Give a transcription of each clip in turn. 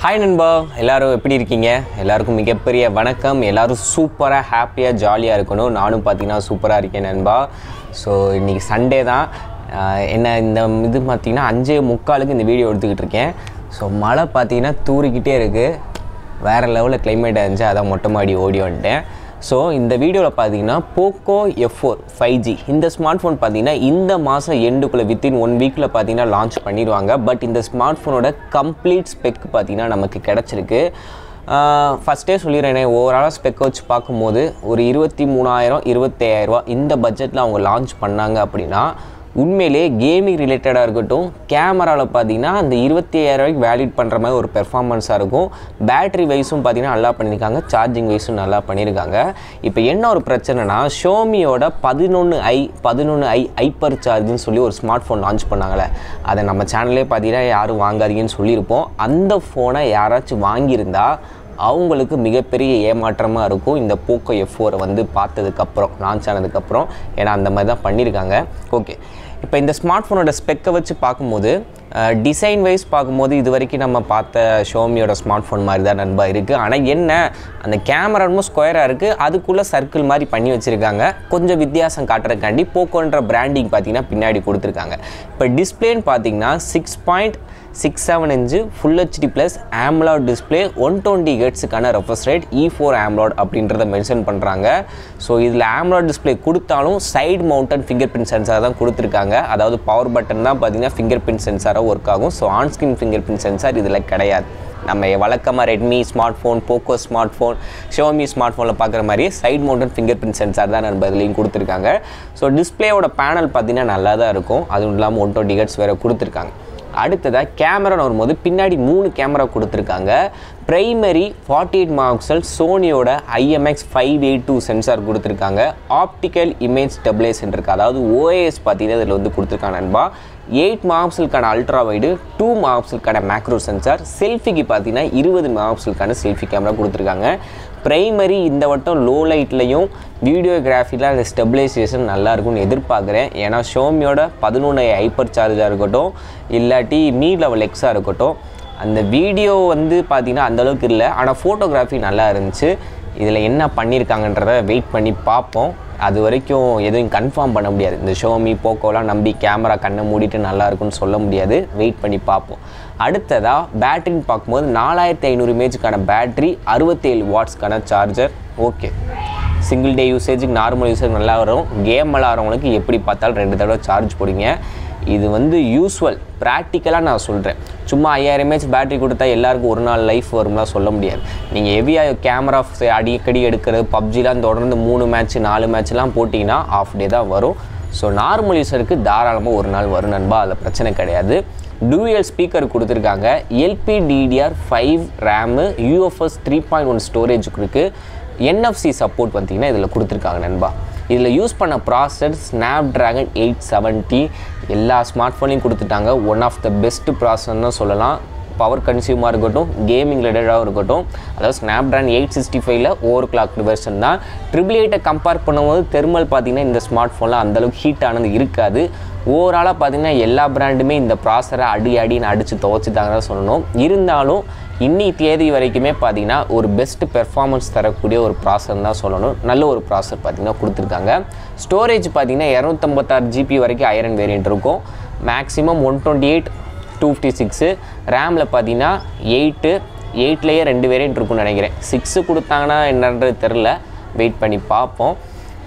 Hi Nanbha, எல்லாரும் எப்படி இருக்கீங்க? எல்லாருக்கும் மிகப்பெரிய வணக்கம். எல்லாரும் சூப்பரா ஹாப்பியா ஜாலியா இருக்கணும். நானும் பாத்தீங்கன்னா சூப்பரா இருக்கேன் நண்பா. சோ இன்னைக்கு சண்டே தான். என்ன இந்த இது பாத்தீங்கன்னா 5:45க்கு இந்த வீடியோ எடுத்துக்கிட்டு இருக்கேன். சோ மழை பாத்தீங்கன்னா தூறிக்கிட்டே இருக்கு. வேற லெவல்ல கிளைமேட் இருந்துச்சு. அத மொட்டை மாடி ஓடி வந்துட்டேன். ஸோ இந்த வீடியோவில் பார்த்தீங்கன்னா Poco F4 5G இந்த ஸ்மார்ட் ஃபோன் பார்த்தீங்கன்னா இந்த மாதம் எண்டுக்குள்ளே வித்தின் 1 வீக்கில் பார்த்தீங்கன்னா லான்ச் பண்ணிடுவாங்க. பட் இந்த ஸ்மார்ட் ஃபோனோட கம்ப்ளீட் ஸ்பெக் பார்த்தீங்கன்னா நமக்கு கிடச்சிருக்கு. ஃபஸ்ட்டே சொல்லிடுறேனே, ஓவராலாக ஸ்பெக் வச்சு பார்க்கும்போது ஒரு 23,000 25,000 இந்த பட்ஜெட்டில் அவங்க லான்ச் பண்ணாங்க அப்படின்னா உண்மையிலே கேமிங் ரிலேட்டடாக இருக்கட்டும், கேமராவில் பார்த்தீங்கன்னா அந்த 25,000 வேலிட் பண்ணுற மாதிரி ஒரு பெர்ஃபார்மன்ஸாக இருக்கும். பேட்டரி வைஸும் பார்த்தீங்கன்னா நல்லா பண்ணியிருக்காங்க, சார்ஜிங் வைஸும் நல்லா பண்ணியிருக்காங்க. இப்போ என்ன ஒரு பிரச்சனைனா, ஷோமியோட 11i ஹைப்பர் சார்ஜ்னு சொல்லி ஒரு ஸ்மார்ட் ஃபோன் லான்ச் பண்ணாங்களே, அதை நம்ம சேனல்லே பார்த்தீங்கன்னா யாரும் வாங்காதீங்கன்னு சொல்லியிருப்போம். அந்த ஃபோனை யாராச்சும் வாங்கியிருந்தா அவங்களுக்கு மிகப்பெரிய ஏமாற்றமாக இருக்கும் இந்த Poco F4 வந்து பார்த்ததுக்கப்புறம், லான்ச் ஆனதுக்கப்புறம். ஏன்னா அந்த மாதிரி தான் பண்ணியிருக்காங்க. ஓகே, இப்போ இந்த ஸ்மார்ட் ஃபோனோட ஸ்பெக்கை வச்சு பார்க்கும்போது டிசைன் வைஸ் பார்க்கும்போது இது வரைக்கும் நம்ம பார்த்த ஷோமியோட ஸ்மார்ட் ஃபோன் மாதிரி தான் நண்பா இருக்குது. ஆனால் என்ன, அந்த கேமரா ரொம்ப ஸ்கொயராக இருக்குது, அதுக்குள்ளே சர்க்கிள் மாதிரி பண்ணி வச்சுருக்காங்க. கொஞ்சம் வித்தியாசம் காட்டுறதுக்காண்டி போக்கோன்ற பிராண்டிங் பார்த்திங்கன்னா பின்னாடி கொடுத்துருக்காங்க. இப்போ டிஸ்பிளேன்னு பார்த்தீங்கன்னா 6.67 inch full HD plus AMOLED display, 120 ஹெர்ட்ஸுக்கான ரெஃப்ரெஷ் ரேட், E4 AMOLED அப்படின்றத மென்ஷன் பண்ணுறாங்க. ஸோ இதில் AMOLED டிஸ்பிளே கொடுத்தாலும் side mounted finger print sensor தான் கொடுத்துருக்காங்க. அதாவது பவர் பட்டன் தான் பார்த்தீங்கன்னா ஃபிங்கர் பிரிண்ட் சென்சாராக ஒர்க் ஆகும். So on screen finger print sensor இதில் கிடையாது. நம்ம வழக்கமாக Redmi smart phone, Poco smart phone, Xiaomi smart ஃபோனில் பார்க்குற மாதிரி side mounted finger print sensor தான் நம்ம இதுலேயும் கொடுத்துருக்காங்க. ஸோ டிஸ்பிளேயோட பேனல் பார்த்தீங்கன்னா நல்லா தான் இருக்கும். அதுவும் இல்லாமல் 120 ஹெர்ட்ஸ் வேறு கொடுத்துருக்காங்க. அடுத்ததாக கேமரான்னு வரும்போது பின்னாடி 3 கேமரா கொடுத்துருக்காங்க. பிரைமரி 48 மெகாபிக்சல் சோனியோட IMX582 சென்சார் கொடுத்துருக்காங்க. ஆப்டிக்கல் இமேஜ் ஸ்டெபிலைசேஷன் இருக்குது, அதாவது OIS பார்த்தீங்கன்னா இதில் வந்து கொடுத்துருக்காங்க நண்பா. 8 மெகாபிக்சலுக்கான அல்ட்ரா வைடு, 2 மெகாபிக்சலுக்கான மேக்ரோ சென்சார், செல்ஃபிக்கு பார்த்தீங்கன்னா 20 மெகாபிக்சலுக்கான செல்ஃபி கேமரா கொடுத்துருக்காங்க. பிரைமரி இந்த வட்டம் லோ லைட்லையும் வீடியோகிராஃபியில் அந்த ஸ்டெபிலைசேஷன் நல்லா இருக்கும்னு எதிர்பார்க்குறேன். ஏன்னா ஷோமியோட 11i ஹைப்பர் சார்ஜாக இருக்கட்டும், இல்லாட்டி மீ லெவல் எக்ஸாக இருக்கட்டும், அந்த வீடியோ வந்து பார்த்திங்கன்னா அந்தளவுக்கு இல்லை, ஆனால் ஃபோட்டோகிராஃபி நல்லா இருந்துச்சு. இதில் என்ன பண்ணியிருக்காங்கன்றத வெயிட் பண்ணி பார்ப்போம். அது வரைக்கும் எதுவும் கன்ஃபார்ம் பண்ண முடியாது. இந்த ஷோமி போக்கோலாம் நம்பி கேமரா கண்ணை மூடிட்டு நல்லாயிருக்குன்னு சொல்ல முடியாது. வெயிட் பண்ணி பார்ப்போம். அடுத்ததாக பேட்டரின்னு பார்க்கும்போது 4500 mAhக்கான பேட்ரி, 67 வாட்ஸ்க்கான சார்ஜர். ஓகே, சிங்கிள் டே யூசேஜுக்கு, நார்மல் யூசேஜ் நல்லா வரும். கேம் விளாட்றவங்களுக்கு எப்படி பார்த்தாலும் 2 தடவை சார்ஜ் போடுங்க. இது வந்து யூஸ்வல் ப்ராக்டிக்கலாக நான் சொல்கிறேன். சும்மா 5000 mAh பேட்டரி கொடுத்தா எல்லாருக்கும் ஒரு நாள் லைஃப் வரும்லாம் சொல்ல முடியாது. நீங்கள் ஹெவியாக கேமரா அடிக்கடி எடுக்கிறது, பப்ஜிலாம் தொடர்ந்து 3 மேட்ச் 4 மேட்ச்லாம் போட்டிங்கன்னா ஆஃப் டே தான் வரும். ஸோ நார்மல் யூஸருக்கு தாராளமாக ஒரு நாள் வரும் நண்பா, அதில் பிரச்சனை கிடையாது. டூயல் ஸ்பீக்கர் கொடுத்துருக்காங்க. LPDDR5 ரேமு, UFS 3.1 ஸ்டோரேஜ் இருக்குது. NFC சப்போர்ட் பார்த்திங்கன்னா இதில் கொடுத்துருக்காங்க நண்பா. இதில் யூஸ் பண்ண ப்ராசஸர் Snapdragon 870. எல்லா ஸ்மார்ட் ஃபோனையும் கொடுத்துட்டாங்க. ஒன் ஆஃப் த பெஸ்ட் ப்ராசஸர்னு சொல்லலாம். பவர் கன்சியூமாக இருக்கட்டும், கேமிங் ரிலேட்டடாகவும் இருக்கட்டும். அதாவது Snapdragon 865ல் ஓவர் கிளாக்டு வெர்ஷன் தான். 888 கம்பேர் பண்ணும்போது தெர்மல் பார்த்திங்கன்னா இந்த ஸ்மார்ட் ஃபோனில் அந்தளவுக்கு ஹீட் ஆனது இருக்காது. ஓவராலாக பார்த்திங்கன்னா எல்லா பிராண்டுமே இந்த ப்ராசஸரை அடின்னு அடித்து துவச்சிட்டாங்கன்னு சொல்லணும். இருந்தாலும் இன்னி தேதி வரைக்குமே பார்த்திங்கன்னா ஒரு பெஸ்ட் பெர்ஃபார்மன்ஸ் தரக்கூடிய ஒரு ப்ராசஸர் தான் சொல்லணும். நல்ல ஒரு ப்ராசஸர் பார்த்திங்கன்னா கொடுத்துருக்காங்க. ஸ்டோரேஜ் பார்த்திங்கன்னா 256 GB வரைக்கும் ஐரன் வேரியண்ட் இருக்கும். மேக்ஸிமம் 128 256. ரேமில் பார்த்தீங்கன்னா 8லேயே 2 வேரியண்ட் இருக்குன்னு நினைக்கிறேன். 6 கொடுத்தாங்கன்னா என்னன்றது தெரில, வெயிட் பண்ணி பார்ப்போம்.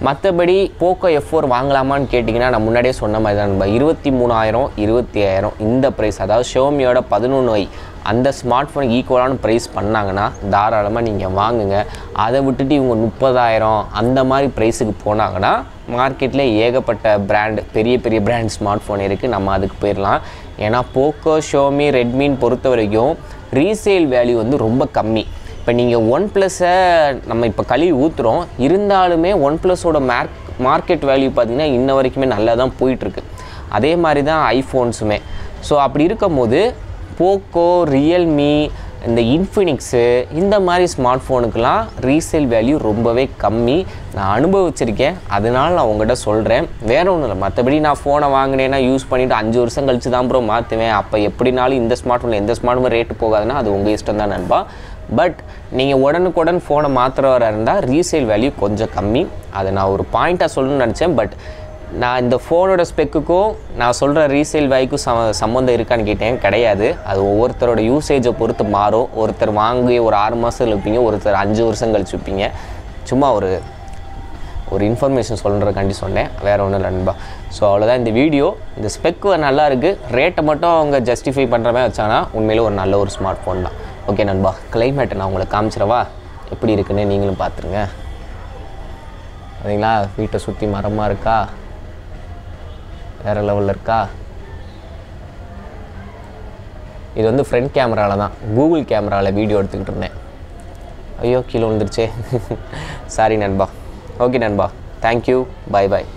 மற்றபடி Poco F4 வாங்கலாமான்னு கேட்டிங்கன்னா நான் முன்னாடியே சொன்ன மாதிரி தான் நண்பா. 23,000 25,000 இந்த ப்ரைஸ், அதாவது ஷியோமியோட 11i அந்த ஸ்மார்ட் ஃபோன் ஈக்குவலான ப்ரைஸ் பண்ணாங்கன்னா தாராளமாக நீங்கள் வாங்குங்க. அதை விட்டுட்டு இவங்க 30,000 அந்த மாதிரி ப்ரைஸுக்கு போனாங்கன்னா மார்க்கெட்டில் ஏகப்பட்ட பிராண்டு, பெரிய பெரிய பிராண்ட் ஸ்மார்ட் ஃபோன் இருக்குது, நம்ம அதுக்கு போயிடலாம். ஏன்னா போக்கோ, ஷியோமி, ரெட்மின்னு பொறுத்த வரைக்கும் ரீசேல் வேல்யூ வந்து ரொம்ப கம்மி. இப்போ நீங்கள் OnePlus-ஐ நம்ம இப்போ கழுவி ஊற்றுறோம், இருந்தாலுமே OnePlus-ஓட மார்க்கெட் வேல்யூ பார்த்திங்கன்னா இன்ன வரைக்குமே நல்லா தான் போயிட்டுருக்கு. அதே மாதிரி தான் ஐஃபோன்ஸுமே. ஸோ அப்படி இருக்கும் போது போக்கோ, ரியல்மி, இந்த இன்ஃபினிக்ஸு இந்த மாதிரி ஸ்மார்ட் ஃபோனுக்கெலாம் ரீசேல் வேல்யூ ரொம்பவே கம்மி. நான் அனுபவிச்சிருக்கேன், அதனால் நான் உங்கள்கிட்ட சொல்கிறேன். வேறு ஒன்றும் இல்லை, மற்றபடி நான் ஃபோனை வாங்கினேன்னா யூஸ் பண்ணிவிட்டு 5 வருஷம் கழிச்சு தான் ப்ரோ மாற்றுவேன். அப்போ எப்படினாலும் இந்த ஸ்மார்ட் ஃபோனில் எந்த ஸ்மார்ட் ஃபோன் ரேட்டு போகாதுன்னா அது உங்கள் இஷ்டம் தான் நண்பா. பட் நீங்கள் உடனுக்குடன் ஃபோனை மாற்றுறவராக இருந்தால் ரீசேல் வேல்யூ கொஞ்சம் கம்மி. அதை நான் ஒரு பாயிண்ட்டாக சொல்லணும்னு நினச்சேன். பட் நான் இந்த ஃபோனோட ஸ்பெக்குக்கும் நான் சொல்கிற ரீசேல் வேல்யூக்கும் சம்மந்தம் இருக்கான்னு கேட்டேன், கிடையாது. அது ஒவ்வொருத்தரோட யூசேஜை பொறுத்து மாறும். ஒருத்தர் வாங்கி ஒரு 6 மாதத்தில் விற்பீங்க, ஒருத்தர் 5 வருஷம் கழிச்சு விற்பீங்க. சும்மா ஒரு இன்ஃபர்மேஷன் சொல்கிறக்காண்டி சொன்னேன், வேறு ஒன்றும் இல்லை நண்பா. ஸோ அவ்வளோதான் இந்த வீடியோ. இந்த ஸ்பெக்கு நல்லா இருக்குது, ரேட்டை மட்டும் அவங்க ஜஸ்டிஃபை பண்ணுற மாதிரி வச்சாங்கன்னா உண்மையிலே ஒரு நல்ல ஒரு ஸ்மார்ட் ஃபோன் தான். ஓகே நண்பா, கிளைமேட்டை நான் உங்களுக்கு காமிச்சிடவா எப்படி இருக்குன்னு நீங்களும் பார்த்துருங்க. சரிங்களா? வீட்டை சுற்றி மரமாக இருக்கா, வேறு லெவலில் இருக்கா. இது வந்து ஃப்ரண்ட் கேமராவில் தான், கூகுள் கேமராவில் வீடியோ எடுத்துக்கிட்டு இருந்தேன். ஐயோ கீழே விழுந்துருச்சே. சாரி நண்பா. ஓகே நண்பா, தேங்க்யூ, பாய் பாய்.